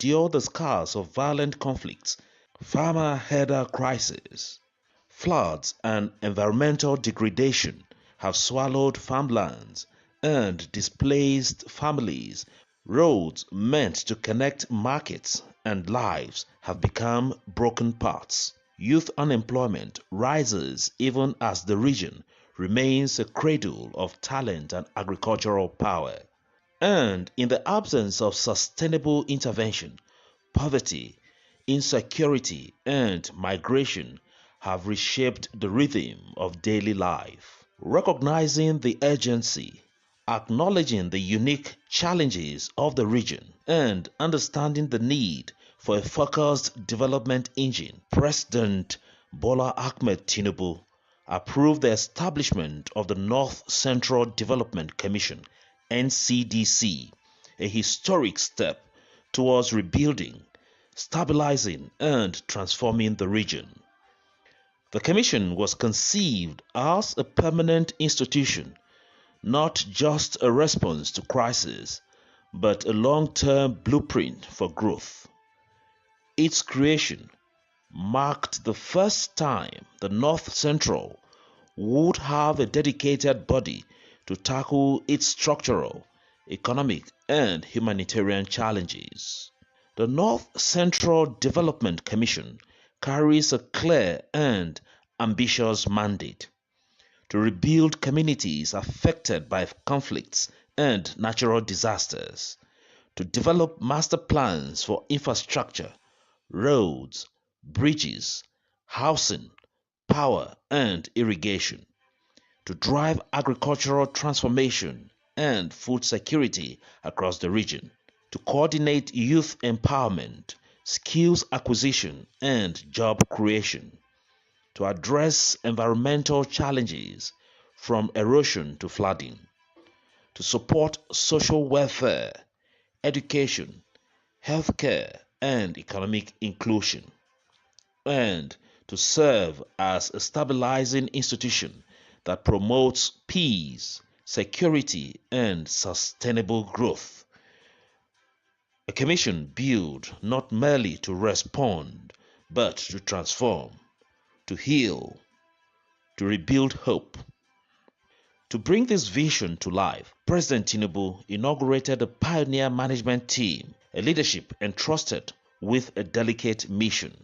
endure the scars of violent conflicts, farmer header crisis, floods and environmental degradation have swallowed farmlands and displaced families. Roads meant to connect markets and lives have become broken parts. Youth unemployment rises even as the region remains a cradle of talent and agricultural power. And in the absence of sustainable intervention, poverty, insecurity, and migration have reshaped the rhythm of daily life. Recognizing the urgency, acknowledging the unique challenges of the region, and understanding the need for a focused development engine, President Bola Ahmed Tinubu approved the establishment of the North Central Development Commission (NCDC), a historic step towards rebuilding, stabilizing, and transforming the region. The commission was conceived as a permanent institution, not just a response to crisis, but a long-term blueprint for growth. Its creation marked the first time the North Central would have a dedicated body to tackle its structural, economic, and humanitarian challenges. The North Central Development Commission carries a clear and ambitious mandate to rebuild communities affected by conflicts and natural disasters, to develop master plans for infrastructure, roads, bridges, housing, power, and irrigation, to drive agricultural transformation and food security across the region, to coordinate youth empowerment, skills acquisition, and job creation, to address environmental challenges from erosion to flooding, to support social welfare, education, healthcare, and economic inclusion, and to serve as a stabilizing institution that promotes peace, security, and sustainable growth. A commission built not merely to respond, but to transform, to heal, to rebuild hope. To bring this vision to life, President Tinubu inaugurated a pioneer management team, a leadership entrusted with a delicate mission.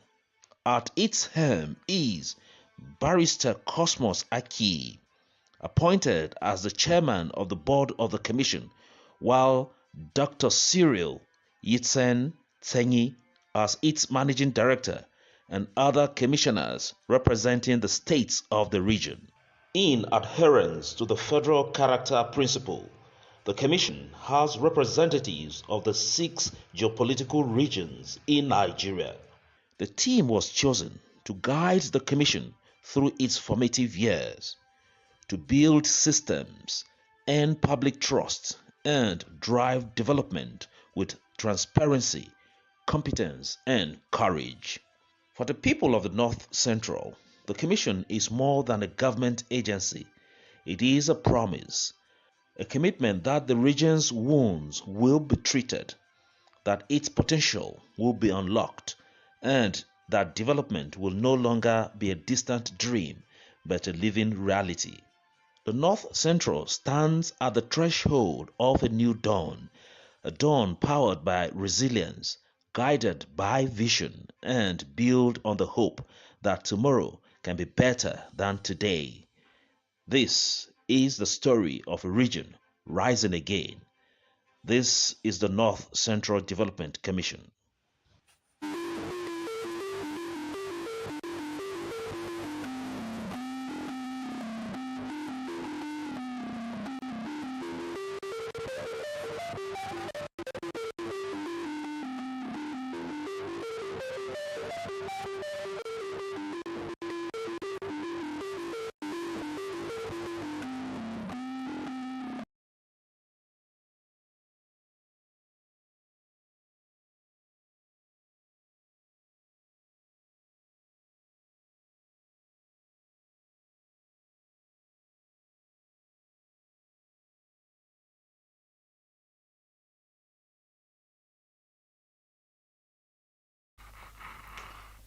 At its helm is Barrister Cosmos Aki, appointed as the chairman of the board of the commission, while Dr. Cyril Yitsen Tsengi as its managing director, and other commissioners representing the states of the region. In adherence to the federal character principle, the Commission has representatives of the 6 geopolitical regions in Nigeria. The team was chosen to guide the Commission through its formative years, to build systems, earn public trust, and drive development with transparency, competence, and courage. For the people of the North Central, the Commission is more than a government agency. It is a promise, a commitment that the region's wounds will be treated, that its potential will be unlocked, and that development will no longer be a distant dream, but a living reality. The North Central stands at the threshold of a new dawn, a dawn powered by resilience, guided by vision, and built on the hope that tomorrow can be better than today. This is the story of a region rising again. This is the North Central Development Commission.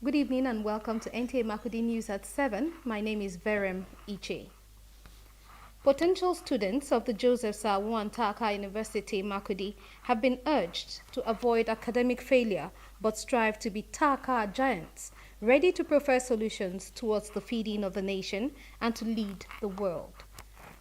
Good evening and welcome to NTA MAKURDI News at 7. My name is Verem Iche. Potential students of the Joseph Sawan Taka University Makurdi have been urged to avoid academic failure but strive to be Taka giants, ready to prefer solutions towards the feeding of the nation and to lead the world.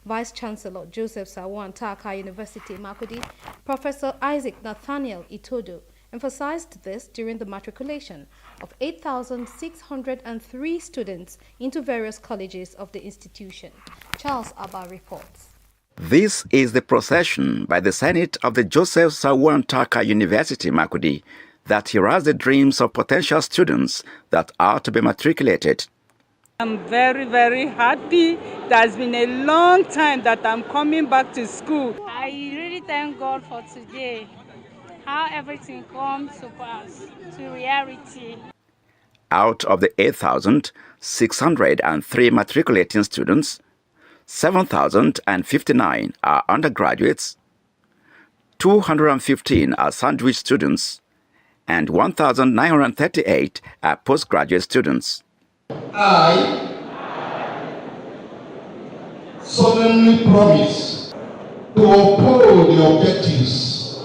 Vice Chancellor Joseph Sawan Taka University Makurdi, Professor Isaac Nathaniel Itodo, emphasized this during the matriculation of 8,603 students into various colleges of the institution. Charles Abba reports. This is the procession by the Senate of the Joseph Sawan Taka University Makurdi that heralds the dreams of potential students that are to be matriculated. I'm very, very happy. That's been a long time that I'm coming back to school. I really thank God for today, how everything comes to pass, to reality. Out of the 8,603 matriculating students, 7,059 are undergraduates, 215 are sandwich students, and 1,938 are postgraduate students. I solemnly promise to uphold the objectives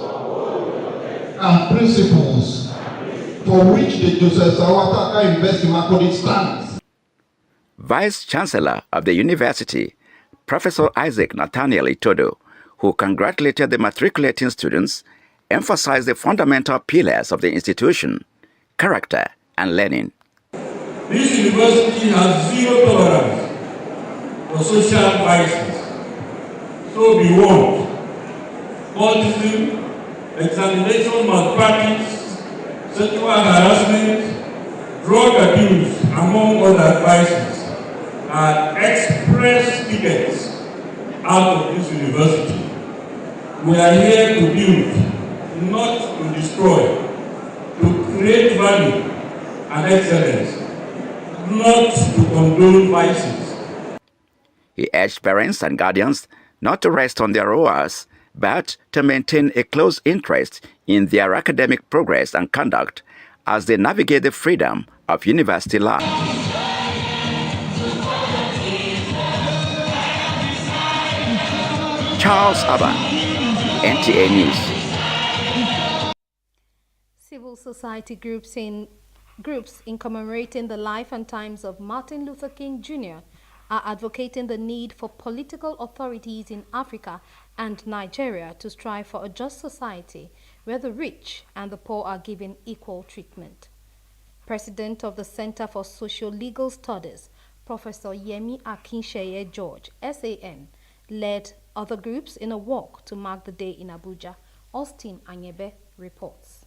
and principles for which the Joseph Sawan Taka University Makurdi stands. Vice Chancellor of the university, Professor Isaac Nathaniel Itodo, who congratulated the matriculating students, emphasized the fundamental pillars of the institution: character and learning. This university has zero tolerance for social vices. So we want cultism, examination malpractice, sexual harassment, drug abuse, among other vices, are express tickets out of this university. We are here to build, not to destroy, to create value and excellence, not to condone vices. He urged parents and guardians not to rest on their laurels, but to maintain a close interest in their academic progress and conduct as they navigate the freedom of university life. Charles Abba, NTA News. Civil society groups in commemorating the life and times of Martin Luther King Jr. are advocating the need for political authorities in Africa and Nigeria to strive for a just society where the rich and the poor are given equal treatment. President of the Center for Socio-Legal Studies, Professor Yemi Akinseye George, SAN, led other groups in a walk to mark the day in Abuja. Austin Anyebe reports.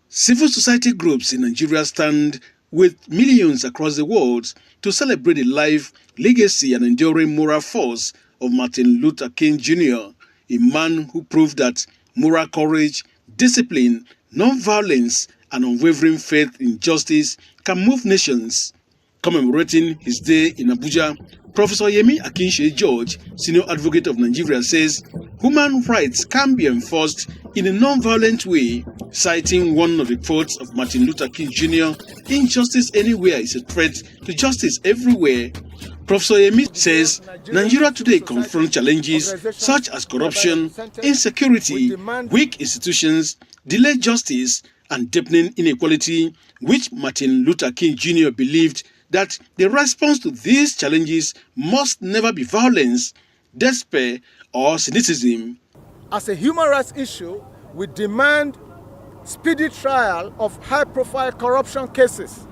Civil society groups in Nigeria stand with millions across the world to celebrate the life, legacy, and enduring moral force of Martin Luther King Jr., a man who proved that moral courage, discipline, non-violence, and unwavering faith in justice can move nations. Commemorating his day in Abuja, Professor Yemi Akinseye George, senior advocate of Nigeria, says human rights can be enforced in a non-violent way, citing one of the quotes of Martin Luther King Jr., "Injustice anywhere is a threat to justice everywhere." Professor Yemi says Nigeria today confronts challenges such as corruption, insecurity, weak institutions, delayed justice, and deepening inequality, which Martin Luther King Jr. believed that the response to these challenges must never be violence, despair, or cynicism. As a human rights issue, we demand speedy trial of high-profile corruption cases,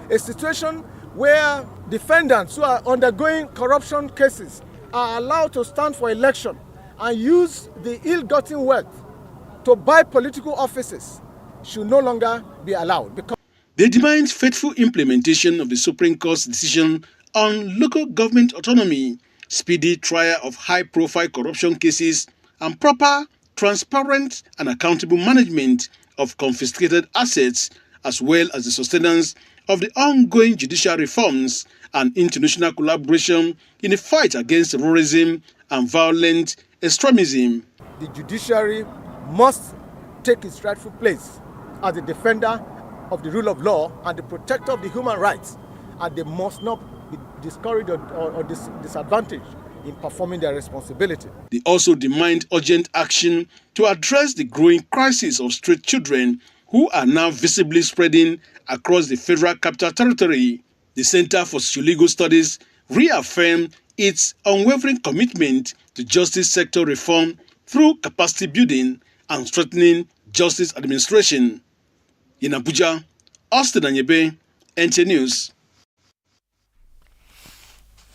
a situation where defendants who are undergoing corruption cases are allowed to stand for election and use the ill-gotten wealth to buy political offices should no longer be allowed. They demand faithful implementation of the Supreme Court's decision on local government autonomy, speedy trial of high-profile corruption cases, and proper, transparent, and accountable management of confiscated assets, as well as the sustenance of the ongoing judicial reforms and international collaboration in the fight against terrorism and violent extremism. The judiciary must take its rightful place as the defender of the rule of law and the protector of the human rights, and they must not be discouraged or disadvantaged in performing their responsibility. They also demand urgent action to address the growing crisis of street children who are now visibly spreading across the Federal Capital Territory. The Center for Sociolegal Studies reaffirmed its unwavering commitment to justice sector reform through capacity building and strengthening justice administration. In Abuja, Austin Anyebe, NTA News.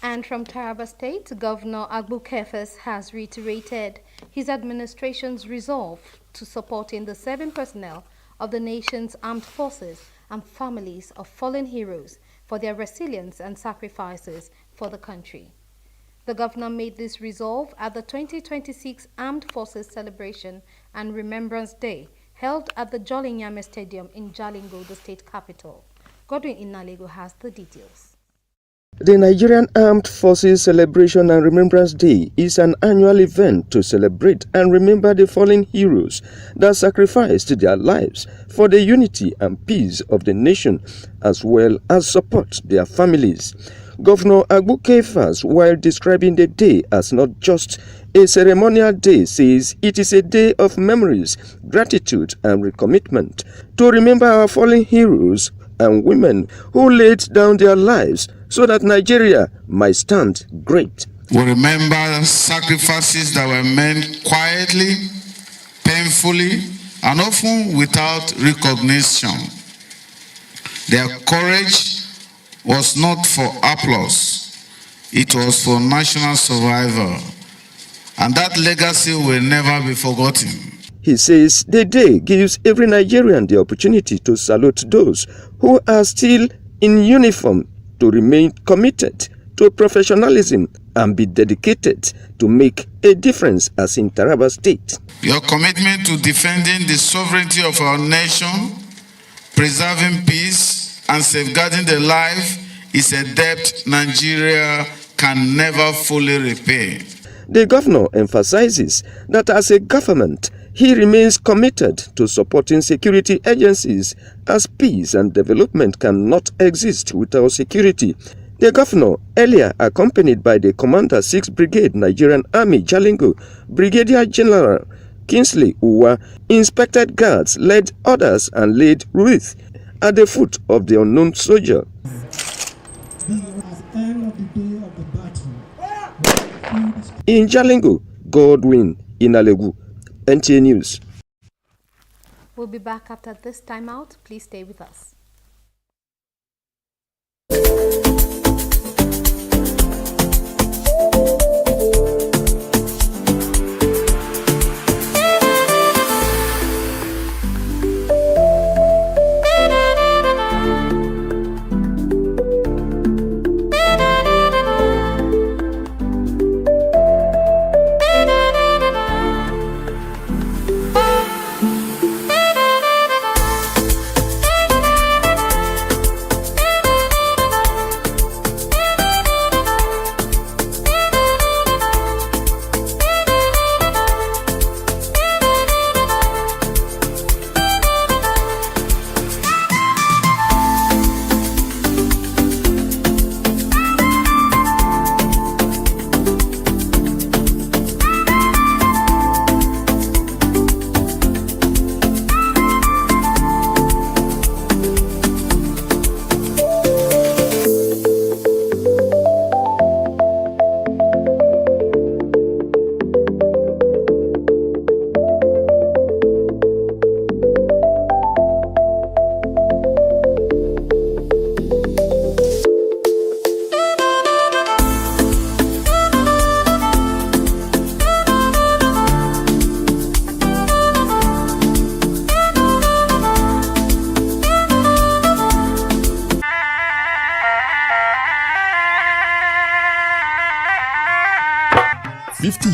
And from Taraba State, Governor Agbukefes has reiterated his administration's resolve to supporting the serving personnel of the nation's armed forces and families of fallen heroes for their resilience and sacrifices for the country. The governor made this resolve at the 2026 Armed Forces Celebration and Remembrance Day held at the Jolly Nyame Stadium in Jalingo, the state capital. Godwin Inalego has the details. The Nigerian Armed Forces Celebration and Remembrance Day is an annual event to celebrate and remember the fallen heroes that sacrificed their lives for the unity and peace of the nation, as well as support their families. Governor Agbukefas, while describing the day as not just a ceremonial day, says it is a day of memories, gratitude, and recommitment to remember our fallen heroes and women who laid down their lives so that Nigeria might stand great. We remember sacrifices that were made quietly, painfully, and often without recognition. Their courage was not for applause, it was for national survival, and that legacy will never be forgotten. He says the day gives every Nigerian the opportunity to salute those who are still in uniform, to remain committed to professionalism and be dedicated to make a difference as in Taraba State. Your commitment to defending the sovereignty of our nation, preserving peace, and safeguarding the life is a debt Nigeria can never fully repay. The governor emphasizes that as a government, he remains committed to supporting security agencies, as peace and development cannot exist without security. The governor, earlier accompanied by the Commander 6th Brigade Nigerian Army Jalingo, Brigadier General Kingsley Uwa, inspected guards, led others and laid wreath at the foot of the unknown soldier. In Jalingo, Godwin Inalegu, NTA News. We'll be back after this time out. Please stay with us.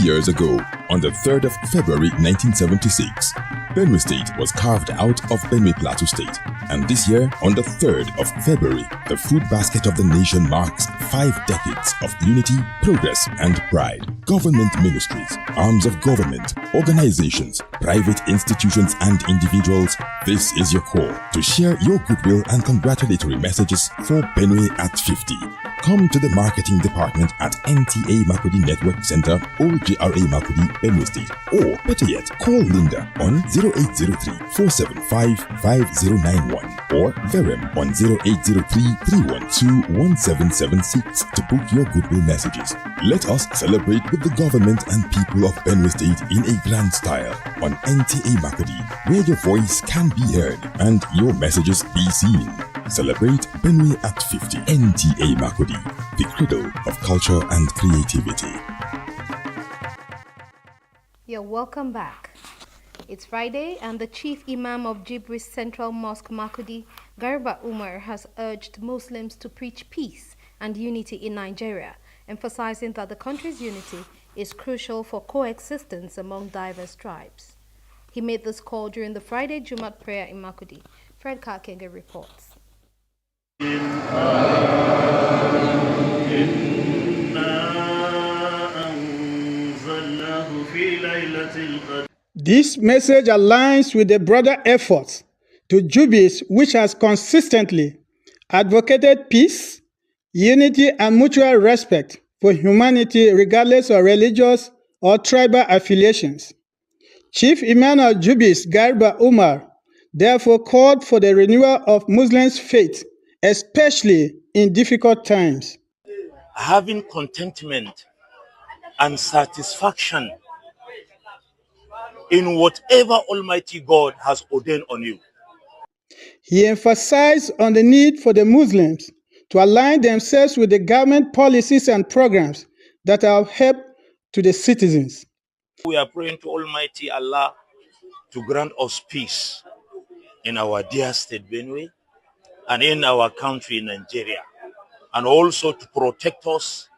Years ago, on the 3rd of February 1976, Benue State was carved out of Benue Plateau State And this year, on the 3rd of February, the food basket of the nation marks 5 decades of unity, progress, and pride. Government ministries, arms of government, organizations, private institutions, and individuals, this is your call to share your goodwill and congratulatory messages for Benue at 50. Come to the marketing department at NTA Makudi Network Center, Old GRA Makudi, Benue State. Or better yet, call Linda on 0803-475-5091 or Verem on 0803-312-1776 to book your goodwill messages. Let us celebrate with the government and people of Benue State in a grand style on NTA Makudi, where your voice can be heard and your messages be seen. Celebrate Benue at 50. NTA Makudi, the cradle of culture and creativity. You're welcome back. It's Friday, and the Chief Imam of Jibris Central Mosque Makudi, Garba Umar, has urged Muslims to preach peace and unity in Nigeria, emphasizing that the country's unity is crucial for coexistence among diverse tribes. He made this call during the Friday Jumat prayer in Makudi. Fred Kakenge reports. This message aligns with the broader efforts to Jubis, which has consistently advocated peace, unity, and mutual respect for humanity regardless of religious or tribal affiliations. Chief Imam of Jubis, Garba Umar, therefore called for the renewal of Muslims' faith, especially in difficult times. Having contentment and satisfaction in whatever Almighty God has ordained on you. He emphasized on the need for the Muslims to align themselves with the government policies and programs that are of help to the citizens. We are praying to Almighty Allah to grant us peace in our dear state Benue and in our country Nigeria, and also to protect us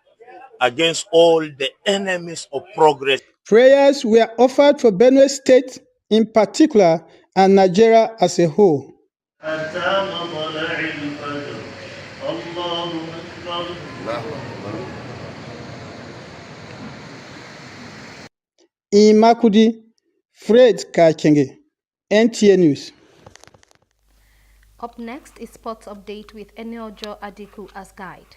against all the enemies of progress. Prayers were offered for Benue State in particular and Nigeria as a whole. In Makudi, Fred Kakenge, NTA News. Up next is Sports Update with Eniojo Adiku as guide.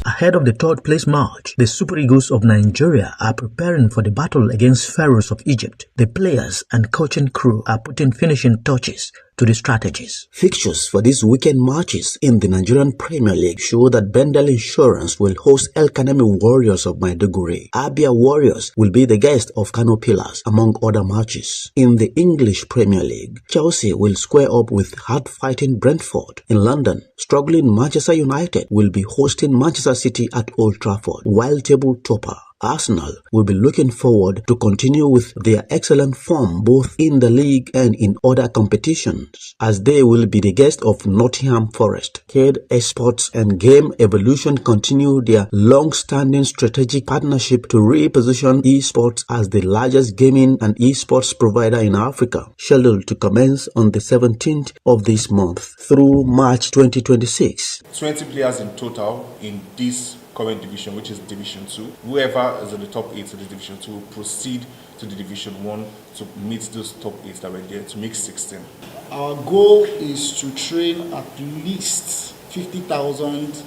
Ahead of the third-place march, the Super Eagles of Nigeria are preparing for the battle against Pharaohs of Egypt. The players and coaching crew are putting finishing touches to the strategies. Fixtures for these weekend matches in the Nigerian Premier League show that Bendel Insurance will host El Kanemi Warriors of Maiduguri. Abia Warriors will be the guest of Kano Pillars, among other matches. In the English Premier League, Chelsea will square up with hard-fighting Brentford. In London, struggling Manchester United will be hosting Manchester City at Old Trafford, while table topper Arsenal will be looking forward to continue with their excellent form both in the league and in other competitions, as they will be the guest of Nottingham Forest. Cade Esports and Game Evolution continue their long-standing strategic partnership to reposition esports as the largest gaming and esports provider in Africa, scheduled to commence on the 17th of this month through March 2026. 20 players in total in this current division, which is Division 2. Whoever is in the top 8 of the Division 2 will proceed to the Division 1 to meet those top 8 that were there to make 16. Our goal is to train at least 50,000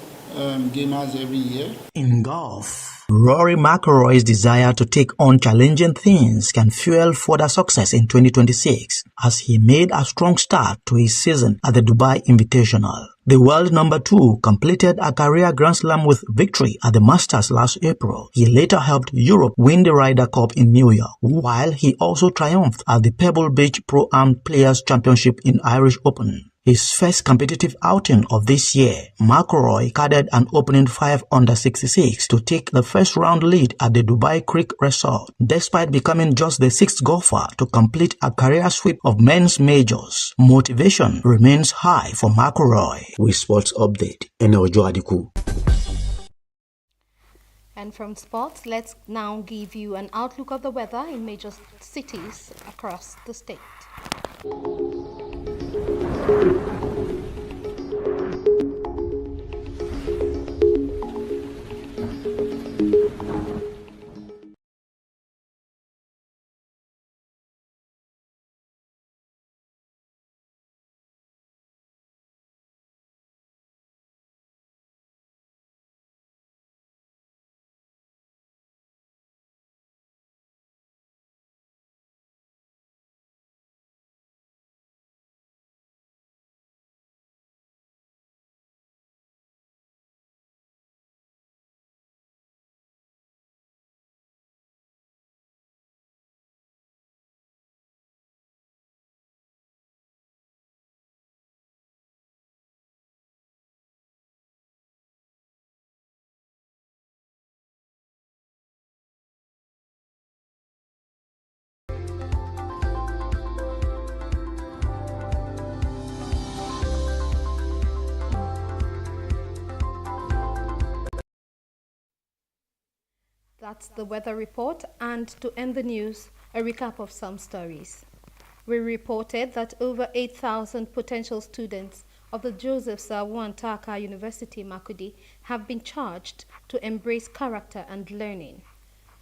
gamers every year. In golf, Rory McIlroy's desire to take on challenging things can fuel further success in 2026 as he made a strong start to his season at the Dubai Invitational. The world number 2 completed a career Grand Slam with victory at the Masters last April. He later helped Europe win the Ryder Cup in New York, while he also triumphed at the Pebble Beach Pro-Am Players Championship in Irish Open. His first competitive outing of this year, McIlroy carded an opening 5 under 66 to take the first round lead at the Dubai Creek Resort, despite becoming just the 6th golfer to complete a career sweep of men's majors. Motivation remains high for McIlroy. With Sports Update, Eniojo Adiku. And from sports, let's now give you an outlook of the weather in major cities across the state. That's the weather report, and to end the news, a recap of some stories. We reported that over 8,000 potential students of the Joseph Sarwan University Makudi have been charged to embrace character and learning.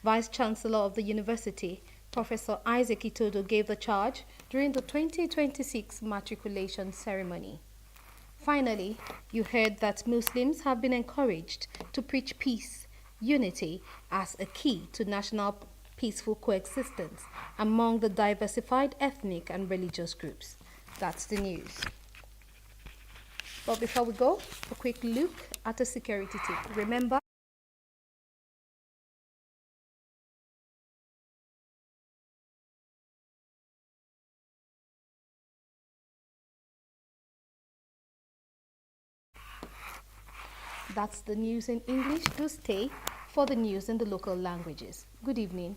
Vice Chancellor of the university, Professor Isaac Itodo, gave the charge during the 2026 matriculation ceremony. Finally, you heard that Muslims have been encouraged to preach peace, unity as a key to national peaceful coexistence among the diversified ethnic and religious groups. That's the news. But before we go, a quick look at a security tip. Remember, that's the news in English. Do stay for the news in the local languages. Good evening.